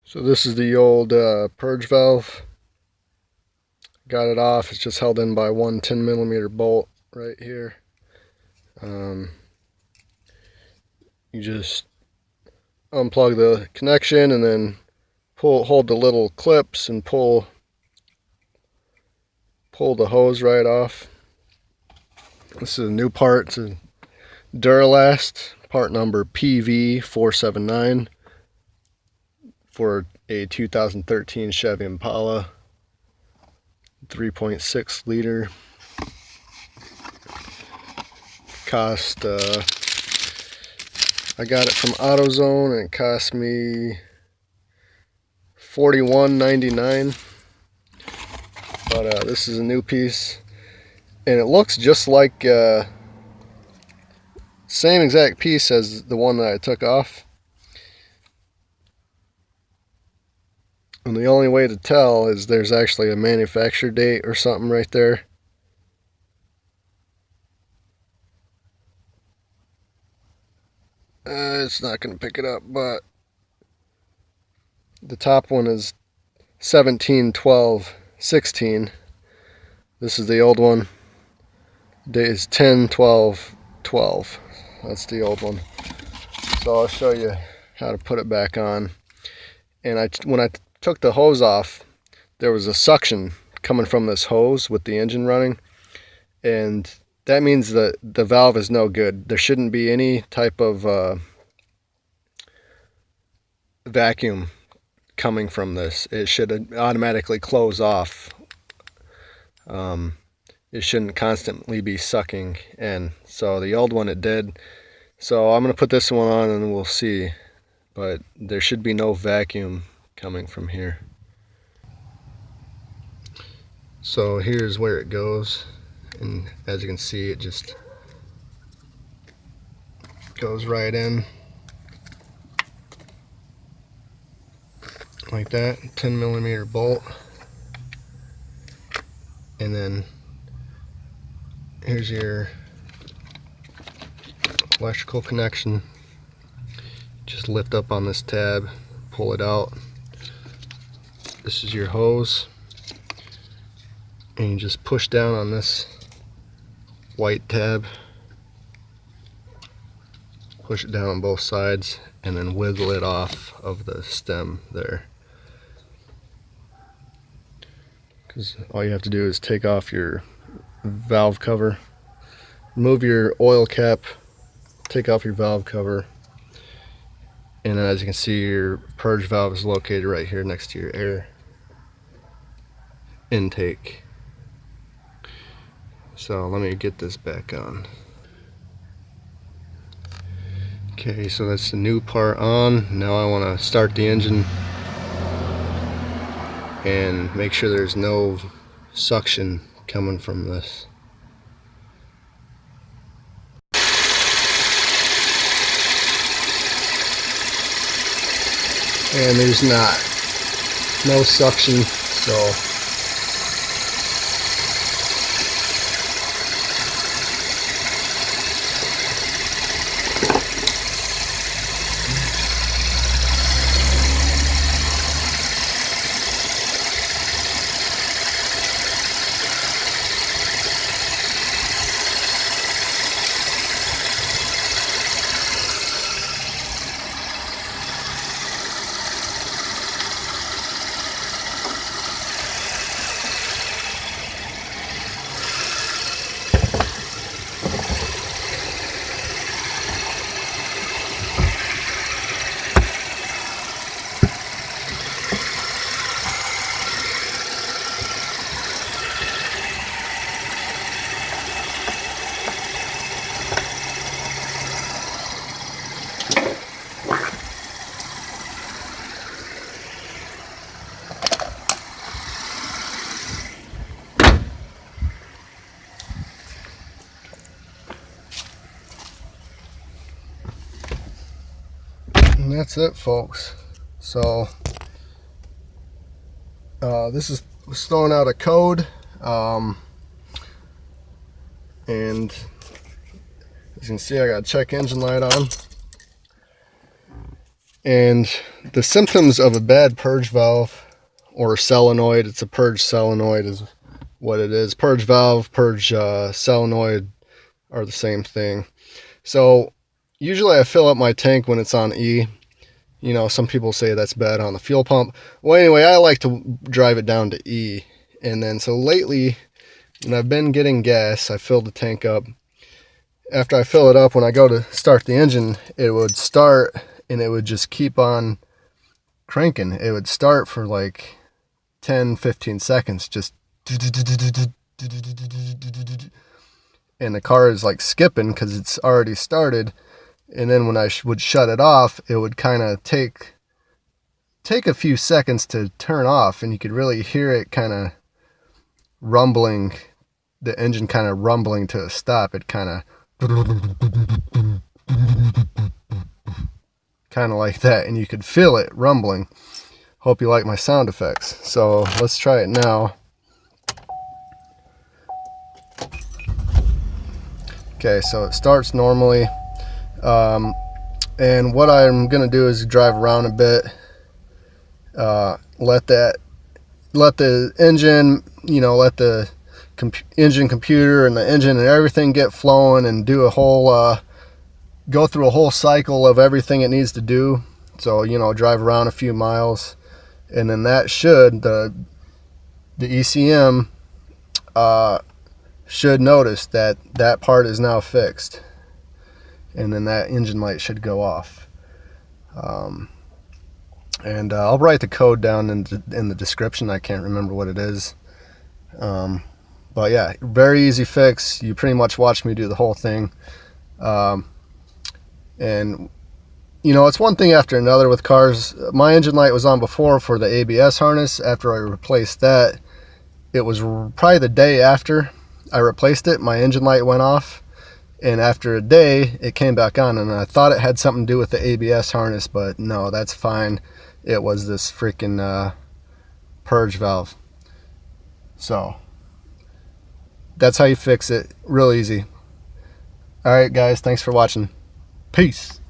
So this is the old purge valve. Got it off. It's just held in by one 10mm bolt right here. You just unplug the connection and then hold the little clips and pull the hose right off. This is a new part. It's a Duralast, part number PV0496 for a 2013 Chevy Impala, 3.6 liter. Cost, I got it from AutoZone and it cost me $41.99. But this is a new piece, and it looks just like same exact piece as the one that I took off. And the only way to tell is there's actually a manufacture date or something right there. It's not going to pick it up, but the top one is 17/12/16. This is the old one. Date is 10/12/12. That's the old one. So I'll show you how to put it back on. And when I took the hose off, there was a suction coming from this hose with the engine running, and that means that the valve is no good. There shouldn't be any type of vacuum coming from this. It should automatically close off. It shouldn't constantly be sucking in. So the old one, it did. So I'm going to put this one on and we'll see. But there should be no vacuum coming from here. So here's where it goes. And as you can see, it just goes right in. Like that, 10mm bolt. And then here's your electrical connection. Just lift up on this tab, pull it out. This is your hose, and you just push down on this white tab, push it down on both sides, and then wiggle it off of the stem there. Because all you have to do is take off your valve cover, remove your oil cap, take off your valve cover, and then as you can see, your purge valve is located right here next to your air intake. So let me get this back on. Okay, so that's the new part on. Now I want to start the engine and make sure there's no suction coming from this. And there's no suction, so and that's it, folks. So this was throwing out a code, and as you can see, I got check engine light on, And the symptoms of a bad purge valve or solenoid, it's a purge solenoid is what it is. Purge valve, purge solenoid are the same thing. So usually I fill up my tank when it's on E. You know, some people say that's bad on the fuel pump. Well, anyway, I like to drive it down to E. And then so lately, when I've been getting gas, I filled the tank up. After I fill it up, when I go to start the engine, it would start and it would just keep on cranking. It would start for like 10-15 seconds, just, and the car is like skipping because it's already started. And then when I would shut it off, it would kind of take a few seconds to turn off, and you could really hear it kind of rumbling, the engine kind of rumbling to a stop. It kind of like that, and you could feel it rumbling. Hope you like my sound effects. So let's try it now. Okay, so it starts normally. And what I'm gonna do is drive around a bit, let the engine, you know, let the engine computer and the engine and everything get flowing, and do a whole go through a whole cycle of everything it needs to do. So, you know, drive around a few miles, and then that should, the ECM should notice that that part is now fixed, and then that engine light should go off. And I'll write the code down in the description. I can't remember what it is. But yeah, very easy fix. You pretty much watch me do the whole thing. And you know, it's one thing after another with cars. My engine light was on before for the ABS harness. After I replaced that, it was probably the day after I replaced it, my engine light went off. And after a day, it came back on, and I thought it had something to do with the ABS harness, but no, that's fine. It was this freaking purge valve. So that's how you fix it. Real easy. All right, guys, thanks for watching. Peace.